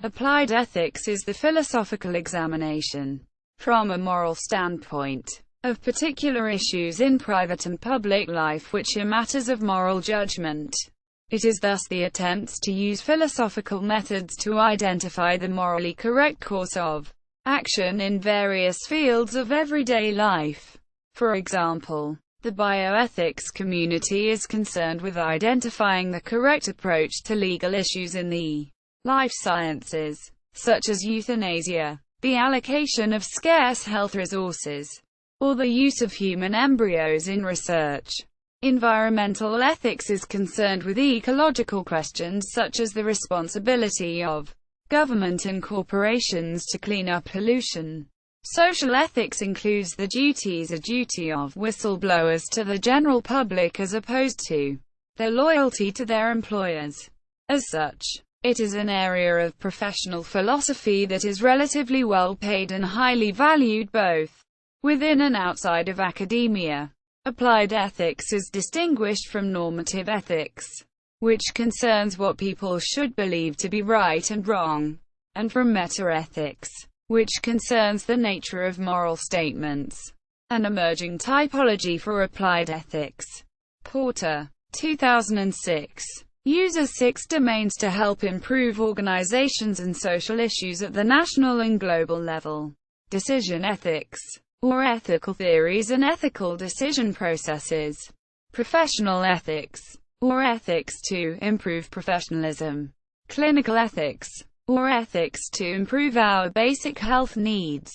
Applied ethics is the philosophical examination, from a moral standpoint, of particular issues in private and public life which are matters of moral judgment. It is thus the attempts to use philosophical methods to identify the morally correct course of action in various fields of everyday life. For example, the bioethics community is concerned with identifying the correct approach to legal issues in the life sciences, such as euthanasia, the allocation of scarce health resources, or the use of human embryos in research. Environmental ethics is concerned with ecological questions such as the responsibility of government and corporations to clean up pollution. Social ethics includes the duty of whistleblowers to the general public as opposed to their loyalty to their employers. As such, it is an area of professional philosophy that is relatively well paid and highly valued both within and outside of academia. Applied ethics is distinguished from normative ethics, which concerns what people should believe to be right and wrong, and from meta-ethics, which concerns the nature of moral statements. An emerging typology for applied ethics. Porter, 2006. Uses 6 domains to help improve organizations and social issues at the national and global level. Decision ethics, or ethical theories and ethical decision processes. Professional ethics, or ethics to improve professionalism. Clinical ethics, or ethics to improve our basic health needs.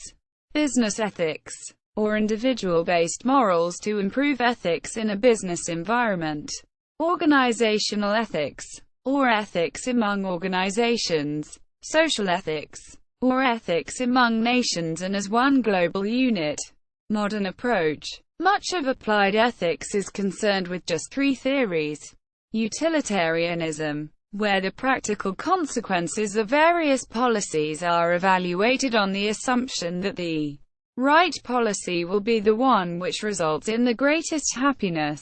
Business ethics, or individual-based morals to improve ethics in a business environment. Organizational ethics, or ethics among organizations. Social ethics, or ethics among nations and as one global unit. Modern approach. Much of applied ethics is concerned with just 3 theories. Utilitarianism, where the practical consequences of various policies are evaluated on the assumption that the right policy will be the one which results in the greatest happiness.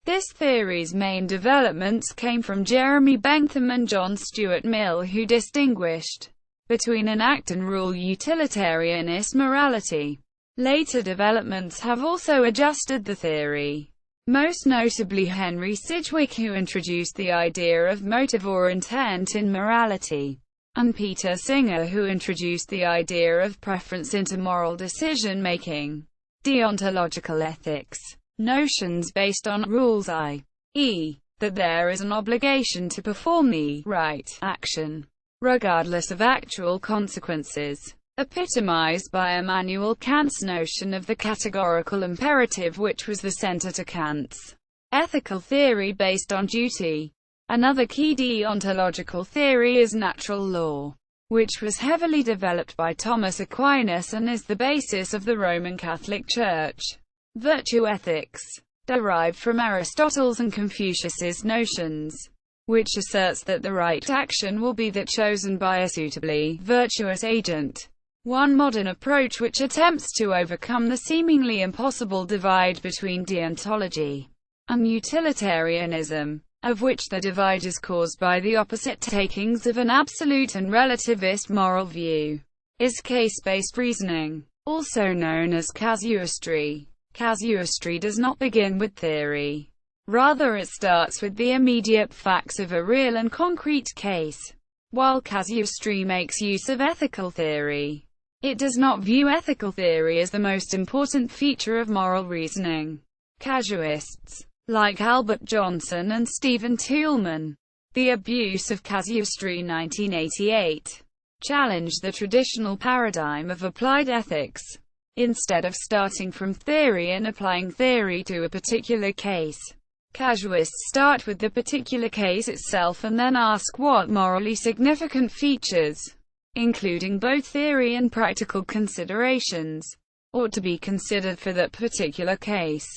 This theory's main developments came from Jeremy Bentham and John Stuart Mill, who distinguished between an act and rule utilitarianist morality. Later developments have also adjusted the theory, most notably Henry Sidgwick, who introduced the idea of motive or intent in morality, and Peter Singer, who introduced the idea of preference into moral decision-making. Deontological ethics. Notions based on rules i.e., that there is an obligation to perform the right action, regardless of actual consequences, epitomized by Immanuel Kant's notion of the categorical imperative, which was the center to Kant's ethical theory based on duty. Another key deontological theory is natural law, which was heavily developed by Thomas Aquinas and is the basis of the Roman Catholic Church. Virtue ethics, derived from Aristotle's and Confucius's notions, which asserts that the right action will be that chosen by a suitably virtuous agent. One modern approach which attempts to overcome the seemingly impossible divide between deontology and utilitarianism, of which the divide is caused by the opposite takings of an absolute and relativist moral view, is case-based reasoning, also known as casuistry. Casuistry does not begin with theory. Rather, it starts with the immediate facts of a real and concrete case. While casuistry makes use of ethical theory, it does not view ethical theory as the most important feature of moral reasoning. Casuists, like Albert Johnson and Stephen Toulmin, The Abuse of Casuistry 1988, challenged the traditional paradigm of applied ethics. Instead of starting from theory and applying theory to a particular case, casuists start with the particular case itself and then ask what morally significant features, including both theory and practical considerations, ought to be considered for that particular case.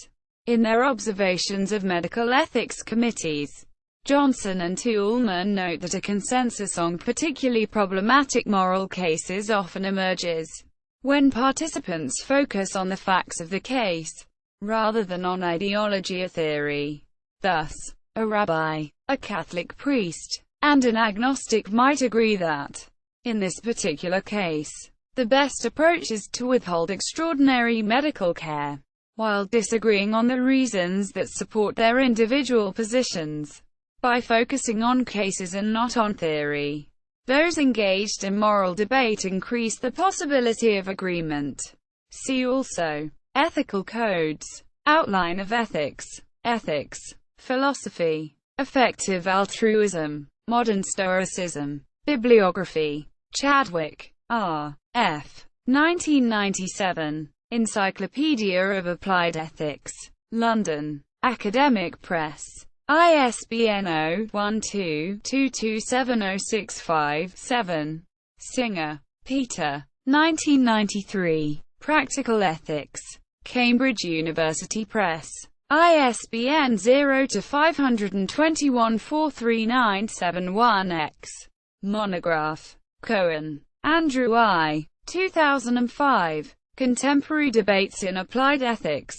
In their observations of medical ethics committees, Johnson and Toulmin note that a consensus on particularly problematic moral cases often emerges when participants focus on the facts of the case, rather than on ideology or theory. Thus, a rabbi, a Catholic priest, and an agnostic might agree that In this particular case, the best approach is to withhold extraordinary medical care, while disagreeing on the reasons that support their individual positions. By focusing on cases and not on theory, those engaged in moral debate increase the possibility of agreement. See also ethical codes, outline of ethics, ethics, philosophy, effective altruism, modern stoicism, bibliography. Chadwick, R. F. 1997. Encyclopedia of Applied Ethics. London. Academic Press. ISBN 0-12-227065-7. Singer, Peter. 1993. Practical Ethics. Cambridge University Press. ISBN 0-521-43971-X. Monograph. Cohen, Andrew I. 2005. Contemporary Debates in Applied Ethics.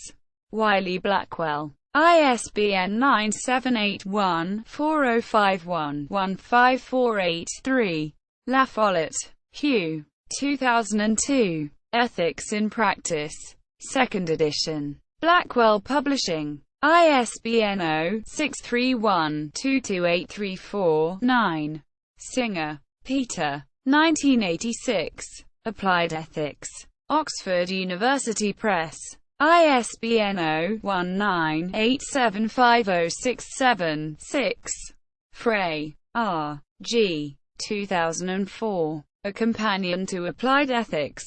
Wiley-Blackwell. ISBN 978-1-4051-15483. La Follette, Hugh. 2002. Ethics in Practice. 2nd edition. Blackwell Publishing. ISBN 0-631-22834-9. Singer, Peter. 1986. Applied Ethics. Oxford University Press. ISBN 0-19-875067-6. Frey, R. G. 2004. A Companion to Applied Ethics.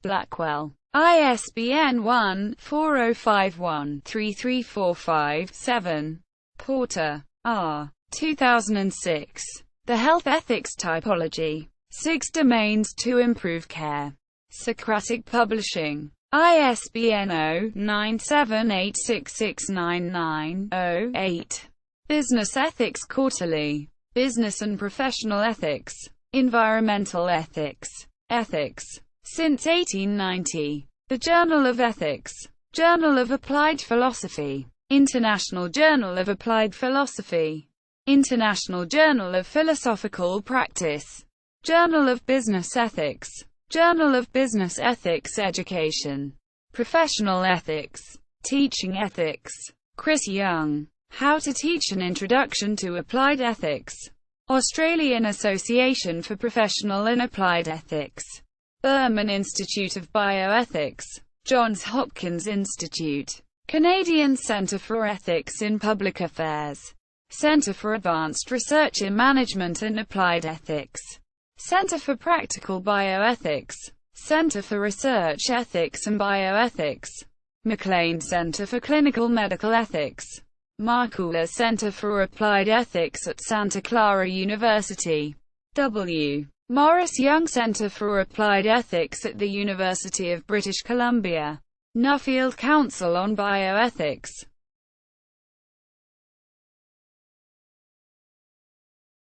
Blackwell. ISBN 1-4051-3345-7. Porter, R. 2006. The Health Ethics Typology. 6 Domains to Improve Care. Socratic Publishing. ISBN 0-9786699-0-8. Business Ethics Quarterly. Business and Professional Ethics. Environmental Ethics. Ethics. Since 1890. The Journal of Ethics. Journal of Applied Philosophy. International Journal of Applied Philosophy. International Journal of Philosophical Practice. Journal of Business Ethics. Journal of Business Ethics Education. Professional Ethics. Teaching Ethics. Chris Young. How to Teach an Introduction to Applied Ethics. Australian Association for Professional and Applied Ethics. Berman Institute of Bioethics. Johns Hopkins Institute. Canadian Centre for Ethics in Public Affairs. Centre for Advanced Research in Management and Applied Ethics. Centre for Practical Bioethics. Centre for Research Ethics and Bioethics. McLean Centre for Clinical Medical Ethics. Markula Centre for Applied Ethics at Santa Clara University. W. Morris Young Centre for Applied Ethics at the University of British Columbia. Nuffield Council on Bioethics.